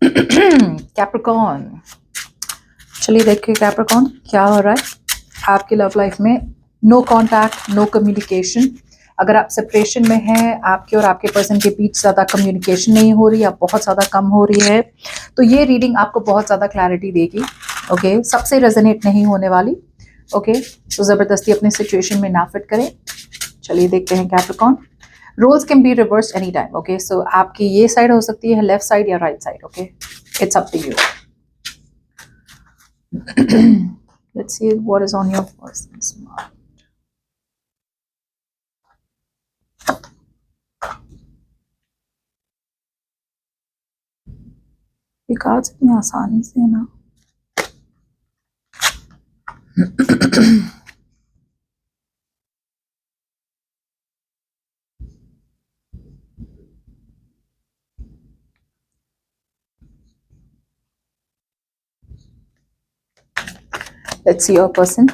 Capricorn, चलिए देखिए Capricorn क्या हो रहा है आपकी लव लाइफ में। No contact, no communication. अगर आप सेपरेशन में हैं, आपके और आपके पर्सन के बीच ज़्यादा कम्युनिकेशन नहीं हो रही या बहुत ज़्यादा कम हो रही है, तो ये रीडिंग आपको बहुत ज़्यादा क्लैरिटी देगी। ओके, सबसे रेजोनेट नहीं होने वाली। ओके, तो ज़बरदस्ती अपने सिचुएशन में ना फिट करें। चलिए देखते हैं Capricorn. Roles can be reverse any time. Okay, so आपकी ये साइड हो सकती है लेफ्ट साइड या right side. Okay, it's up to you. Let's see what is on your person's mind. ये कार्ड्स इतनी आसानी से ना। Let's see your person,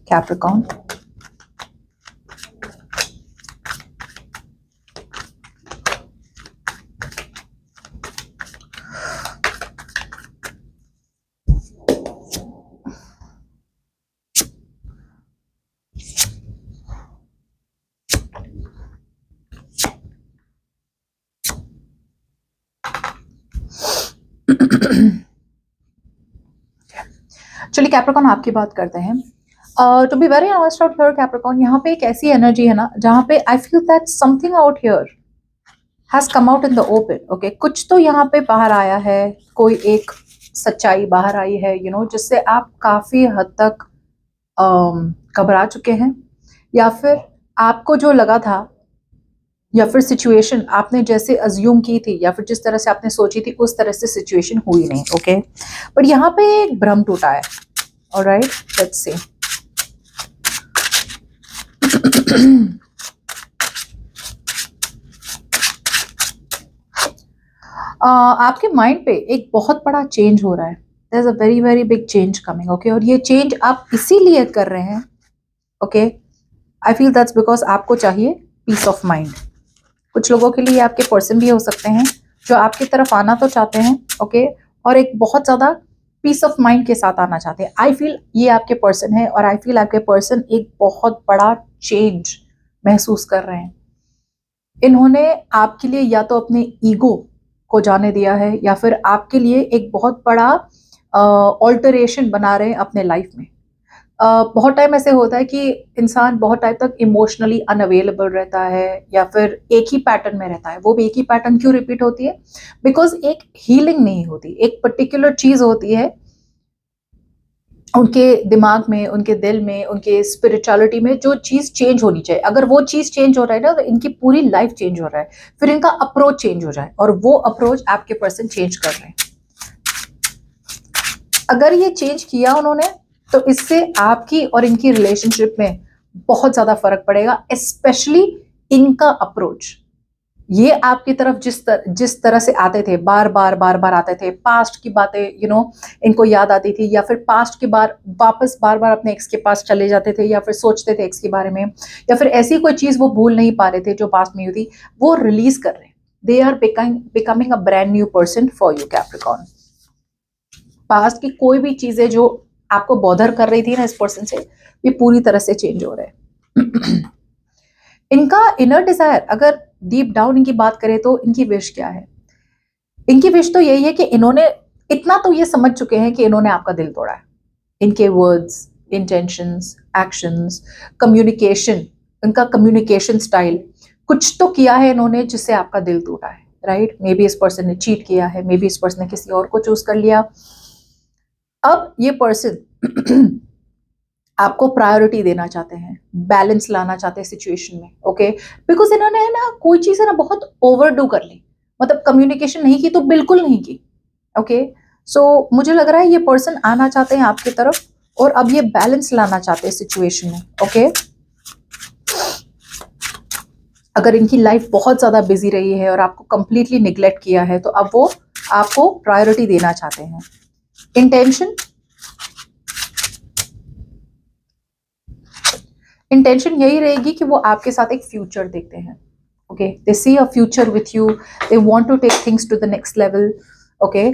Capricorn. चलिए कैप्रिकॉर्न आपकी बात करते हैं। To be very honest out here Capricorn, यहाँ पे एक ऐसी एनर्जी है ना जहाँ पे I feel that something out here has come out in the open. Okay, कुछ तो यहाँ पे बाहर आया है, कोई एक सच्चाई बाहर आई है, जिससे आप काफी हद तक घबरा चुके हैं, या फिर आपको जो लगा था, या फिर सिचुएशन आपने जैसे अज्यूम की थी, या फिर जिस तरह से आपने सोची थी उस तरह से सिचुएशन हुई नहीं। ओके, बट यहाँ पे एक भ्रम टूटा है। Alright, let's see. आपके माइंड पे एक बहुत बड़ा चेंज हो रहा है। There is a very very big change coming. Okay, और ये चेंज आप इसीलिए कर रहे हैं। Okay, I feel that's because आपको चाहिए पीस ऑफ माइंड। कुछ लोगों के लिए आपके पर्सन भी हो सकते हैं जो आपकी तरफ आना तो चाहते हैं। ओके, और एक बहुत ज्यादा पीस ऑफ माइंड के साथ आना चाहते हैं। आई फील ये आपके पर्सन है, और आई फील आपके पर्सन एक बहुत बड़ा चेंज महसूस कर रहे हैं। इन्होंने आपके लिए या तो अपने ईगो को जाने दिया है, या फिर आपके लिए एक बहुत बड़ा ऑल्टरेशन बना रहे हैं अपने लाइफ में। बहुत टाइम ऐसे होता है कि इंसान बहुत टाइम तक इमोशनली अनअवेलेबल रहता है, या फिर एक ही पैटर्न में रहता है। वो भी एक ही पैटर्न क्यों रिपीट होती है? बिकॉज एक हीलिंग नहीं होती। एक पर्टिकुलर चीज होती है उनके दिमाग में, उनके दिल में, उनके स्पिरिचुअलिटी में, जो चीज चेंज होनी चाहिए। अगर वो चीज चेंज हो रहा है ना, तो इनकी पूरी लाइफ चेंज हो रहा है। फिर इनका अप्रोच चेंज हो जाए, और वो अप्रोच आपके पर्सन चेंज कर रहे हैं। अगर ये चेंज किया उन्होंने, तो इससे आपकी और इनकी रिलेशनशिप में बहुत ज्यादा फर्क पड़ेगा। स्पेशली इनका अप्रोच, ये आपकी तरफ जिस तरह से आते थे, बार बार आते थे, पास्ट की बातें इनको याद आती थी, या फिर पास्ट के वापस बार बार अपने एक्स के पास चले जाते थे, या फिर सोचते थे एक्स के बारे में, या फिर ऐसी कोई चीज वो भूल नहीं पा रहे थे जो पास्ट में हुई थी, वो रिलीज कर रहे हैं। They are becoming a brand new person for you Capricorn. Past की कोई भी चीजें जो आपको बॉदर कर रही थी ना इस पर्सन से, ये पूरी तरह से चेंज हो रहे हैं। इनका इनर डिजायर, अगर डीप डाउन इनकी बात करें तो इनकी विश क्या है? इनकी विश तो यही है कि इन्होंने इतना तो ये समझ चुके हैं कि इन्होंने आपका दिल तोड़ा है। इनके वर्ड्स, इंटेंशंस, एक्शंस, कम्युनिकेशन, इनका कम्युनिकेशन स्टाइल, कुछ तो किया है इन्होंने जिससे आपका दिल टूटा है। राइट, मे बी इस पर्सन ने चीट किया है, मे बी इस पर्सन ने किसी और को चूज कर लिया। अब ये पर्सन आपको प्रायोरिटी देना चाहते हैं, बैलेंस लाना चाहते हैं सिचुएशन में। ओके, बिकॉज इन्होंने ना कोई चीज है ना बहुत ओवरडू कर ली, मतलब कम्युनिकेशन नहीं की तो बिल्कुल नहीं की। ओके, सो मुझे लग रहा है ये पर्सन आना चाहते हैं आपकी तरफ, और अब ये बैलेंस लाना चाहते हैं सिचुएशन में। ओके, अगर इनकी लाइफ बहुत ज्यादा बिजी रही है और आपको कंप्लीटली निग्लेक्ट किया है, तो अब वो आपको प्रायोरिटी देना चाहते हैं। इंटेंशन यही रहेगी कि वो आपके साथ एक फ्यूचर देखते हैं। Okay, they see a future with you, they want to take things to the next level. Okay.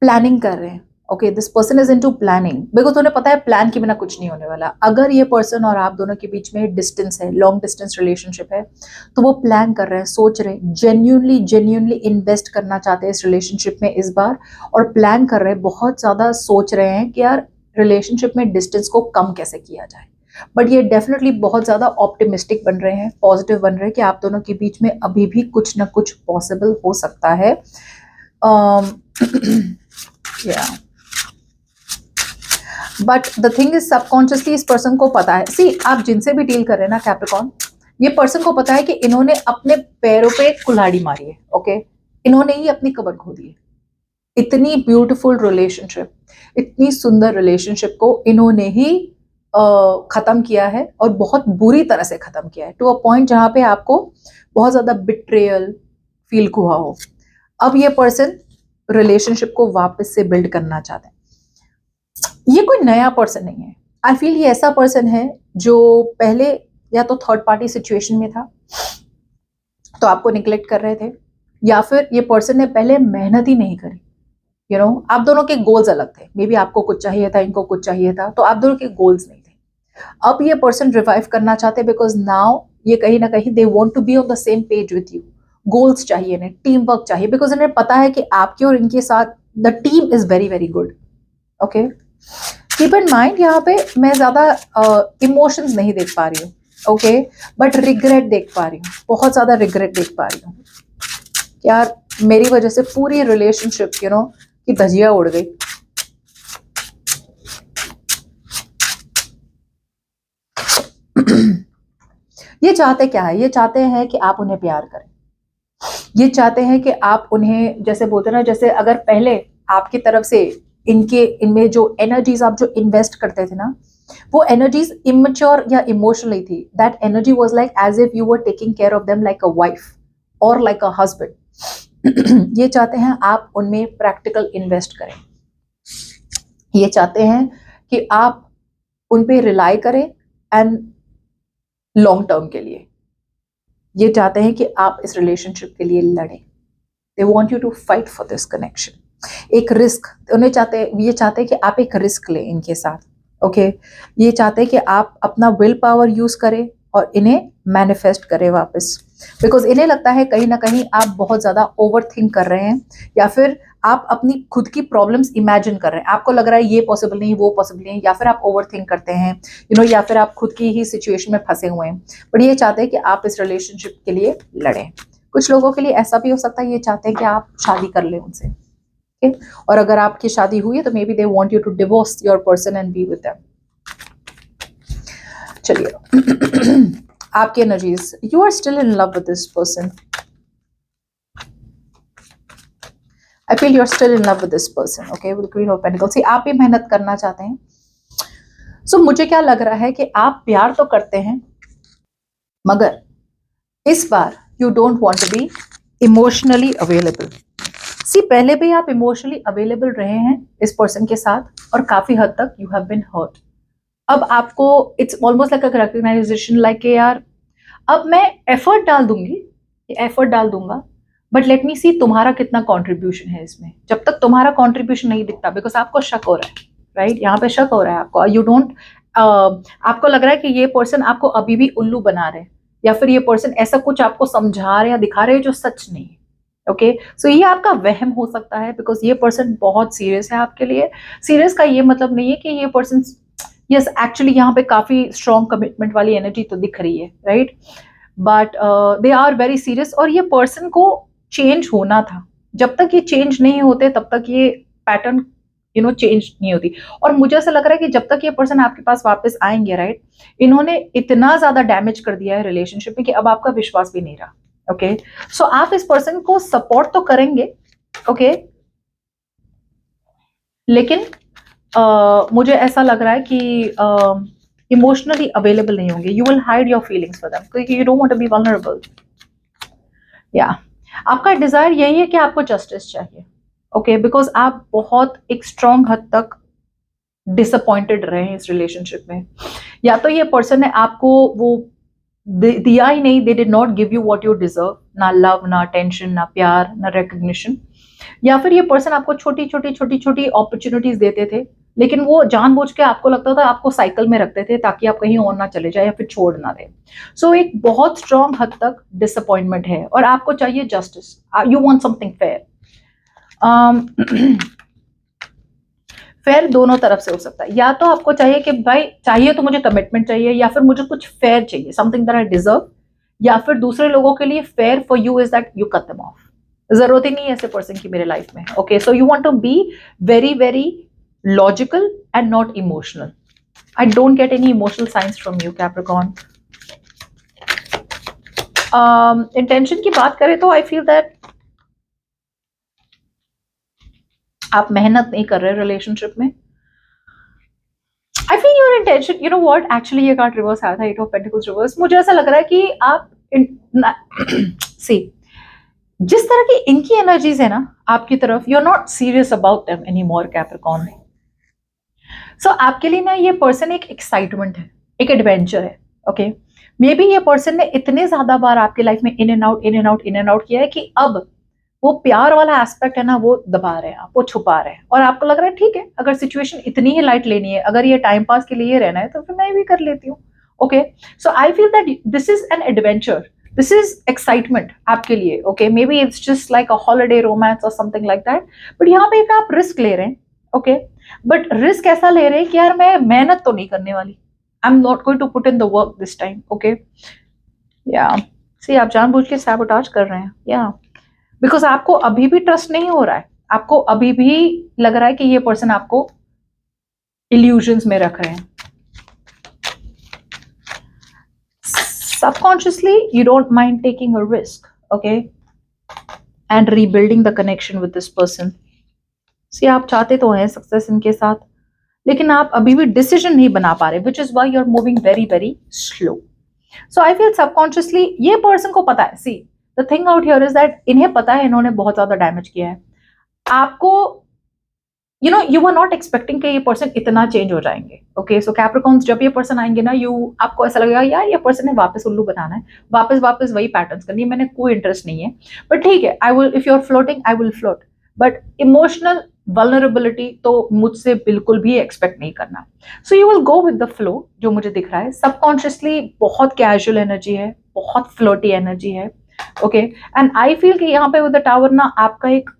Planning कर रहे हैं. Okay, this person is into planning because उन्हें पता है प्लान के बिना कुछ नहीं होने वाला. अगर ये पर्सन और आप दोनों के बीच में डिस्टेंस है, लॉन्ग डिस्टेंस रिलेशनशिप है, तो वो प्लान कर रहे हैं, सोच रहे हैं, जेन्यूनली इन्वेस्ट करना चाहते हैं इस रिलेशनशिप में इस बार, और प्लान कर रहे हैं, बहुत ज्यादा सोच रहे हैं कि यार रिलेशनशिप में डिस्टेंस को कम कैसे किया जाए. बट ये डेफिनेटली बहुत ज्यादा ऑप्टिमिस्टिक बन रहे हैं, पॉजिटिव बन रहे हैं कि आप दोनों के बीच में अभी भी कुछ ना कुछ पॉसिबल हो सकता है. Yeah. But the thing is, subconsciously इस पर्सन को पता है. See, आप जिनसे भी डील कर रहे हैं ना कैप्रिकॉर्न, ये पर्सन को पता है कि इन्होंने अपने पैरों पे कुल्हाड़ी मारी है. ओके, इन्होंने ही अपनी कब्र खोदी है. इतनी ब्यूटीफुल रिलेशनशिप, इतनी सुंदर रिलेशनशिप को इन्होंने ही खत्म किया है, और बहुत बुरी तरह से खत्म किया है, टू अ पॉइंट जहां पे आपको बहुत ज्यादा बिट्रेयल फील हुआ हो. अब ये पर्सन रिलेशनशिप को वापस से बिल्ड करना चाहते हैं. ये कोई नया पर्सन नहीं है. आई फील ये ऐसा पर्सन है जो पहले या तो थर्ड पार्टी सिचुएशन में था तो आपको निग्लेक्ट कर रहे थे, या फिर ये पर्सन ने पहले मेहनत ही नहीं करी. यू नो, आप दोनों के गोल्स अलग थे. मे बी आपको कुछ चाहिए था, इनको कुछ चाहिए था, तो आप दोनों के गोल्स नहीं थे. अब ये पर्सन रिवाइव करना चाहते बिकॉज नाउ ये कहीं ना कहीं they want to be on the same page with you. Goals चाहिए इन्हें, टीम वर्क चाहिए, बिकॉज इन्हें पता है कि आपके और इनके साथ the team is very very good. Okay, keep in mind यहाँ पे मैं ज्यादा इमोशंस नहीं देख पा रही हूँ. ओके, बट रिग्रेट देख पा रही हूँ, बहुत ज्यादा रिग्रेट देख पा रही हूँ. यार मेरी वजह से पूरी रिलेशनशिप यू नो की धजिया उड़ गई. ये चाहते क्या है? ये चाहते हैं कि आप उन्हें प्यार करें. ये चाहते हैं कि आप उन्हें, जैसे बोलते हैं ना, जैसे अगर पहले आपकी तरफ से इनमें जो एनर्जीज आप जो इन्वेस्ट करते थे ना, वो एनर्जीज इमेच्योर या इमोशनली थी. That energy was like as if you were taking care of them like a wife और लाइक अ हस्बैंड. ये चाहते हैं आप उनमें प्रैक्टिकल इन्वेस्ट करें. ये चाहते हैं कि आप उन पे रिलाई करें एंड लॉन्ग टर्म के लिए. ये चाहते हैं कि आप इस रिलेशनशिप के लिए लड़ें. They want you to fight for this connection. एक रिस्क उन्हें ये चाहते हैं कि आप एक रिस्क लें इनके साथ. ओके, ये चाहते हैं कि आप अपना विल पावर यूज करें और इन्हें मैनिफेस्ट करें वापस, बिकॉज इन्हें लगता है कहीं ना कहीं आप बहुत ज्यादा ओवर थिंक कर रहे हैं, या फिर आप अपनी खुद की प्रॉब्लम्स इमेजिन कर रहे हैं. आपको लग रहा है ये पॉसिबल नहीं, वो पॉसिबल नहीं, या फिर आप ओवर थिंक करते हैं यू नो, या फिर आप खुद की ही सिचुएशन में फंसे हुए हैं. बट ये चाहते हैं कि आप इस रिलेशनशिप के लिए लड़ें. कुछ लोगों के लिए ऐसा भी हो सकता है, ये चाहते हैं कि आप शादी कर लें उनसे. okay? और अगर आपकी शादी हुई है तो maybe they want you to divorce your person and be with them. चलिए, आपकी energies, you are still in love with this person. I feel you're still in love with this person, okay, with the Queen of Pentacles. See, आप भी मेहनत करना चाहते हैं. So, मुझे क्या लग रहा है कि आप प्यार तो करते हैं, मगर इस बार you don't want to be emotionally available. See, पहले भी आप emotionally available रहे हैं इस person के साथ, और काफी हद तक you have been hurt. अब आपको it's almost like a recognition, like यार अब मैं effort डाल दूंगी, effort डाल दूंगा, बट लेट मी सी तुम्हारा कितना कंट्रीब्यूशन है इसमें. जब तक तुम्हारा कंट्रीब्यूशन नहीं दिखता, बिकॉज आपको शक हो रहा है, राइट? यहाँ पे शक हो रहा है आपको. यू डोंट आपको लग रहा है कि ये पर्सन आपको अभी भी उल्लू बना रहे, या फिर ये पर्सन ऐसा कुछ आपको समझा रहे या दिखा रहे जो सच नहीं है. ओके, सो ये आपका वहम हो सकता है, बिकॉज ये पर्सन बहुत सीरियस है आपके लिए. सीरियस का ये मतलब नहीं है कि ये पर्सन, यस एक्चुअली यहाँ पे काफी स्ट्रॉन्ग कमिटमेंट वाली एनर्जी तो दिख रही है, right? But they are very serious, और ये पर्सन को चेंज होना था. जब तक ये चेंज नहीं होते तब तक ये पैटर्न यू नो चेंज नहीं होती. और मुझे ऐसा लग रहा है कि जब तक ये पर्सन आपके पास वापस आएंगे, राइट, इन्होंने इतना ज्यादा डैमेज कर दिया है रिलेशनशिप में कि अब आपका विश्वास भी नहीं रहा. ओके, सो आप इस पर्सन को सपोर्ट तो करेंगे, ओके, लेकिन मुझे ऐसा लग रहा है कि इमोशनली अवेलेबल नहीं होंगे. You will hide your feelings for them, क्योंकि you don't want to be vulnerable. या आपका डिजायर यही है कि आपको जस्टिस चाहिए. ओके, बिकॉज आप बहुत एक स्ट्रॉन्ग हद तक डिसअपॉइंटेड रहे हैं इस रिलेशनशिप में. या तो ये पर्सन ने आपको वो दिया ही नहीं, they did not give you what you deserve, ना लव, ना अटेंशन, ना प्यार, ना रिकग्निशन। या फिर ये पर्सन आपको छोटी छोटी छोटी छोटी अपॉर्चुनिटीज देते थे, लेकिन वो जानबूझ के आपको लगता था आपको साइकिल में रखते थे ताकि आप कहीं और ना चले जाए या फिर छोड़ ना दे। सो एक बहुत स्ट्रॉन्ग हद तक डिसअपॉइंटमेंट है और आपको चाहिए justice, you want something fair. Fair दोनों तरफ से हो सकता है, या तो आपको चाहिए कि भाई चाहिए तो मुझे कमिटमेंट चाहिए, या फिर मुझे कुछ फेयर चाहिए, समथिंग दैट आई डिजर्व। या फिर दूसरे लोगों के लिए fair for you is that you cut them of, जरूरत ही नहीं है ऐसे पर्सन की मेरे लाइफ में। Okay, so you want to be very very logical and not emotional. I don't get any emotional science from you Capricorn. Intention की बात करें तो आई फील दैट आप मेहनत नहीं कर रहे रिलेशनशिप में। I feel your intention, you know what, actually ये कार्ड रिवर्स आया था, एट ऑफ पेंटिकल्स रिवर्स। मुझे ऐसा लग रहा है कि आप सी जिस तरह की इनकी एनर्जीज है ना आपकी तरफ, you are not serious about them any more Capricorn. So आपके लिए ना ये पर्सन एक एक्साइटमेंट है, एक एडवेंचर है। ओके, मे बी ये पर्सन ने इतने ज्यादा बार आपकी लाइफ में in and out in and out in and out किया है कि अब वो प्यार वाला एस्पेक्ट है ना वो दबा रहे हैं आप, वो छुपा रहे हैं, और आपको लग रहा है ठीक है अगर सिचुएशन इतनी ही लाइट लेनी है, अगर ये टाइम पास के लिए रहना है तो फिर मैं भी कर लेती हूँ। Okay, so I feel that this is an adventure, this is excitement आपके लिए। Okay, may be it's just like a holiday romance और समथिंग लाइक दैट, बट यहाँ पे एक आप रिस्क ले रहे हैं। ओके, बट रिस्क ऐसा ले रहे हैं कि यार मैं मेहनत तो नहीं करने वाली, I am not going to put in the work this time. Okay, या सी आप जानबूझ के सैबोटाज कर रहे हैं, या बिकॉज आपको अभी भी ट्रस्ट नहीं हो रहा है, आपको अभी भी लग रहा है कि ये पर्सन आपको इल्यूजन्स में रख रहे हैं। Subconsciously you don't mind taking a risk, okay, and rebuilding the connection with this person. See आप चाहते तो हैं सक्सेस इनके साथ, लेकिन आप अभी भी डिसीजन नहीं बना पा रहे, which is why you are moving very very slow. So I feel subconsciously ये पर्सन को पता है, see the thing out here is that इन्हें पता है इन्होंने बहुत ज्यादा डैमेज किया है आपको। You know you are not expecting कि ये पर्सन इतना चेंज हो जाएंगे। ओके, सो कैप्रिकॉर्न्स जब ये पर्सन आएंगे ना, यू आपको ऐसा लगेगा यार ये पर्सन ने वापस उल्लू बनाना है, वापस वापस वही पैटर्न्स करनी है, मैंने कोई इंटरेस्ट नहीं है। बट ठीक है, I will, if you are floating I will float, but emotional vulnerability तो मुझसे बिल्कुल भी एक्सपेक्ट नहीं करना। So you will go with the flow, जो मुझे दिख रहा है। सबकॉन्शियसली बहुत कैजुअल एनर्जी है, बहुत फ्लोटी एनर्जी है। ओके, एंड आई फील कि यहाँ पे विद द टावर ना आपका एक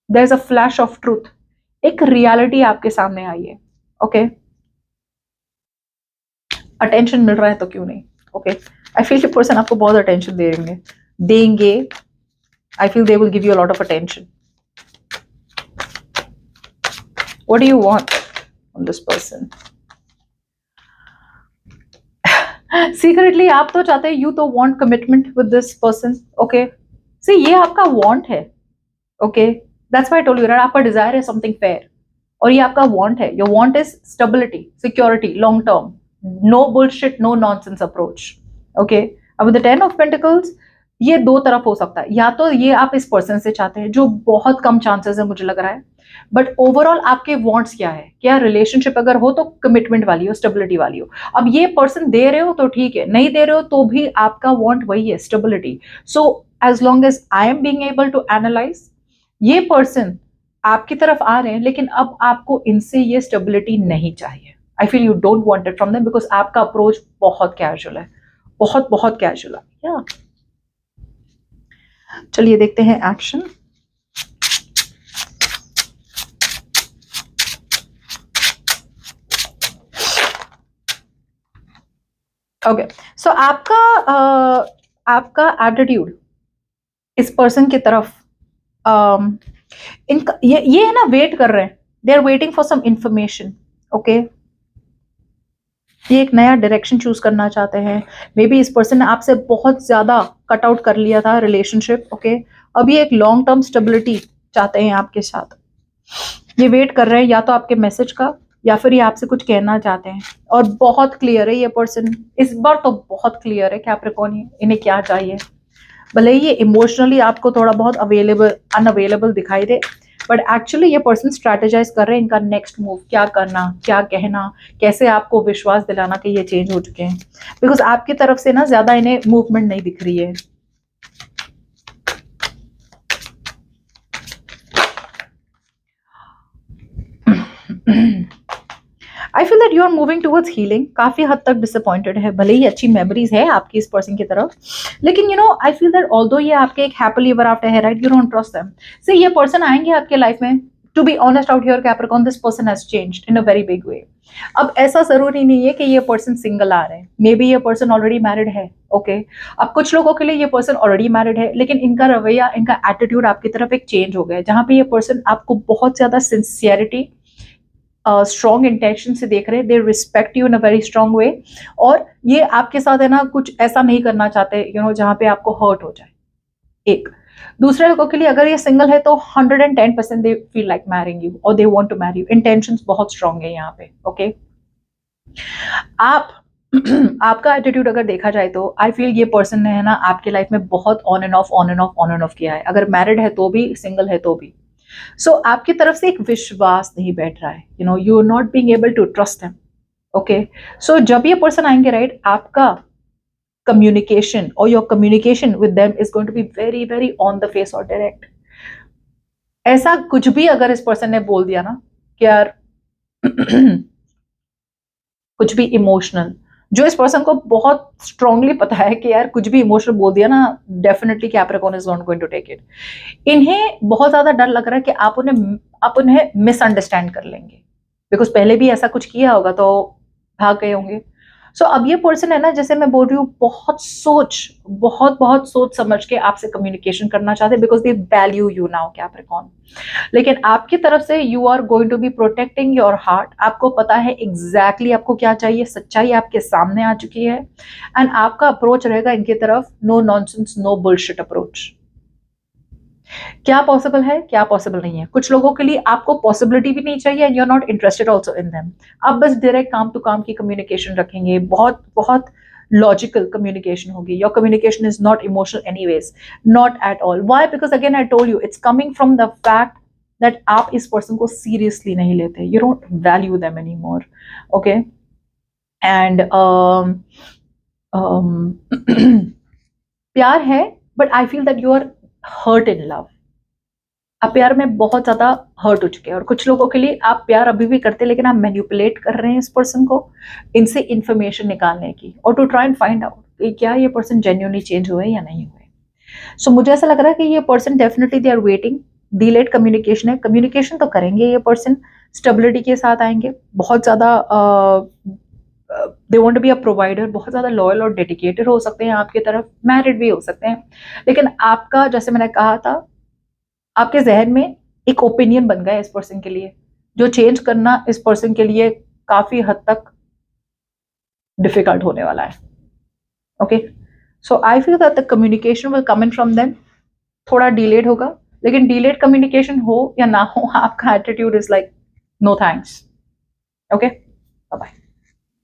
there is a flash of truth, एक रियलिटी आपके सामने आई है। ओके, अटेंशन मिल रहा है तो क्यों नहीं। ओके, आई फील कि पर्सन आपको बहुत अटेंशन देंगे। I feel they will give you a lot of attention. What do you want from this person? Secretly आप तो चाहते हैं, यू तो want commitment with this person. Okay, see ये आपका वांट है। Okay, that's why I told you that आपका desire है समथिंग फेयर, और ये आपका वांट है। Your want is stability, security, long term, no bullshit, no nonsense approach. Okay, अब विद द 10 ऑफ पेंटिकल्स ये दो तरफ हो सकता है, या तो ये आप इस पर्सन से चाहते हैं, जो बहुत कम चांसेस है मुझे लग रहा है, बट ओवरऑल आपके वांट्स क्या है, क्या रिलेशनशिप अगर हो तो कमिटमेंट वाली हो, स्टेबिलिटी वाली हो। अब ये पर्सन दे रहे हो तो ठीक है, नहीं दे रहे हो तो भी आपका वांट वही है, stability. So as long as I am being able to analyse, ये पर्सन आपकी तरफ आ रहे हैं, लेकिन अब आपको इनसे ये स्टेबिलिटी नहीं चाहिए। I feel you don't want it from them, because आपका अप्रोच बहुत कैजुअल है, बहुत बहुत कैजुअल है। या चलिए देखते हैं एक्शन। ओके, सो आपका एटीट्यूड इस पर्सन की तरफ, इनका ये है ना, वेट कर रहे हैं, they are waiting for some information. Okay, ये एक नया डायरेक्शन चूज करना चाहते हैं। मे बी इस पर्सन ने आपसे बहुत ज्यादा कट आउट कर लिया था रिलेशनशिप। ओके, अब ये एक लॉन्ग टर्म स्टेबिलिटी चाहते हैं आपके साथ। ये वेट कर रहे हैं या तो आपके मैसेज का, या फिर ये आपसे कुछ कहना चाहते हैं। और बहुत क्लियर है ये पर्सन, इस बार तो बहुत क्लियर है कैप्रिकॉर्न इन्हें क्या चाहिए। भले ही ये इमोशनली आपको थोड़ा बहुत अनअवेलेबल दिखाई दे, बट एक्चुअली ये पर्सन स्ट्रैटेजाइज कर रहे हैं इनका नेक्स्ट मूव क्या करना, क्या कहना, कैसे आपको विश्वास दिलाना कि ये चेंज हो चुके हैं, बिकॉज आपकी तरफ से ना ज्यादा इन्हें मूवमेंट नहीं दिख रही है। I feel that you are moving towards healing, काफी हद तक डिसअपॉइंटेड है, भले ही अच्छी मेमोरीज है आपकी इस पर्सन की तरफ, लेकिन you know I feel that although ये आपके एक हैप्पीली एवर आफ्टर है, right, you don't trust them. से ये पर्सन आएंगे आपके लाइफ में, to be honest out here Capricorn, this person has changed in a very big way. अब ऐसा जरूरी नहीं है कि ये पर्सन सिंगल आ रहे हैं, मे बी ये पर्सन ऑलरेडी मैरिड है, ओके। अब कुछ लोगों के लिए ये पर्सन ऑलरेडी मैरिड है, लेकिन इनका रवैया, इनका एटीट्यूड आपकी तरफ एक चेंज हो गया है, जहां पे ये पर्सन आपको बहुत ज्यादा सिंसियरिटी, स्ट्रॉन्ग इंटेंशन से देख रहे हैं, they respect you in a very strong वे, और ये आपके साथ है ना कुछ ऐसा नहीं करना चाहते यू नो जहां पे आपको हर्ट हो जाए। एक दूसरे लोगों के लिए अगर ये सिंगल है तो 110% they feel like marrying you और they want to marry you, intentions बहुत स्ट्रॉन्ग है यहाँ पे, ओके। आप आपका एटीट्यूड अगर देखा जाए तो आई फील ये पर्सन ने है ना आपके लाइफ में बहुत on end of on end of on end of किया है, अगर मैरिड है तो भी, सिंगल है तो भी। सो आपकी तरफ से एक विश्वास नहीं बैठ रहा है, you know you are not being able to trust him, okay. So जब ये पर्सन आएंगे, राइट, आपका कम्युनिकेशन और your communication with them is going to be very very on the face और डायरेक्ट। ऐसा कुछ भी अगर इस पर्सन ने बोल दिया ना कि यार कुछ भी इमोशनल, जो इस पर्सन को बहुत स्ट्रांगली पता है कि यार कुछ भी इमोशनल बोल दिया ना, definitely Capricorn is not going to take it. इन्हें बहुत ज्यादा डर लग रहा है कि आप उन्हें मिसअंडरस्टैंड कर लेंगे, बिकॉज पहले भी ऐसा कुछ किया होगा तो भाग गए होंगे। सो अब ये पर्सन है ना, जैसे मैं बोल रही हूँ, बहुत बहुत सोच समझ के आपसे कम्युनिकेशन करना चाहते हैं, because they value you now Capricorn. लेकिन आपकी तरफ से you are going to be protecting your heart, आपको पता है एग्जैक्टली आपको क्या चाहिए, सच्चाई आपके सामने आ चुकी है, एंड आपका अप्रोच रहेगा इनकी तरफ no nonsense no bullshit approach. क्या पॉसिबल है, क्या पॉसिबल नहीं है, कुछ लोगों के लिए आपको पॉसिबिलिटी भी नहीं चाहिए, you are not interested also in them. आप बस डायरेक्ट काम टू काम की कम्युनिकेशन रखेंगे, बहुत बहुत लॉजिकल कम्युनिकेशन होगी, your communication is not emotional anyways, not at all. Why? Because again I told you, it's coming from the fact that आप इस पर्सन को सीरियसली नहीं लेते, you don't value them any more, okay. And प्यार है, but I feel that you are hurt in love, आप प्यार में बहुत ज्यादा हर्ट हो चुके हैं, और कुछ लोगों के लिए आप प्यार अभी भी करते हैं, लेकिन आप मैनिपुलेट कर रहे हैं इस पर्सन को इनसे इंफॉर्मेशन निकालने की, और to try and find out क्या ये पर्सन जेन्युइनली चेंज हुए या नहीं हुए। सो मुझे ऐसा लग रहा है कि ये person definitely they are waiting, delayed communication है, कम्युनिकेशन तो करेंगे ये पर्सन, स्टेबिलिटी के साथ आएंगे, बहुत ज्यादा they want to be a provider, बहुत ज्यादा लॉयल और डेडिकेटेड हो सकते हैं आपकी तरफ, मैरिड भी हो सकते हैं, लेकिन आपका जैसे मैंने कहा था, आपके जहन में एक ओपिनियन बन गया इस पर्सन के लिए, जो चेंज करना इस पर्सन के लिए काफी हद तक डिफिकल्ट होने वाला है, okay. So I feel that the communication will come in from them, थोड़ा डिलेड होगा, लेकिन डिलेड कम्युनिकेशन हो या ना हो, आपका attitude is like no thanks, okay, bye bye.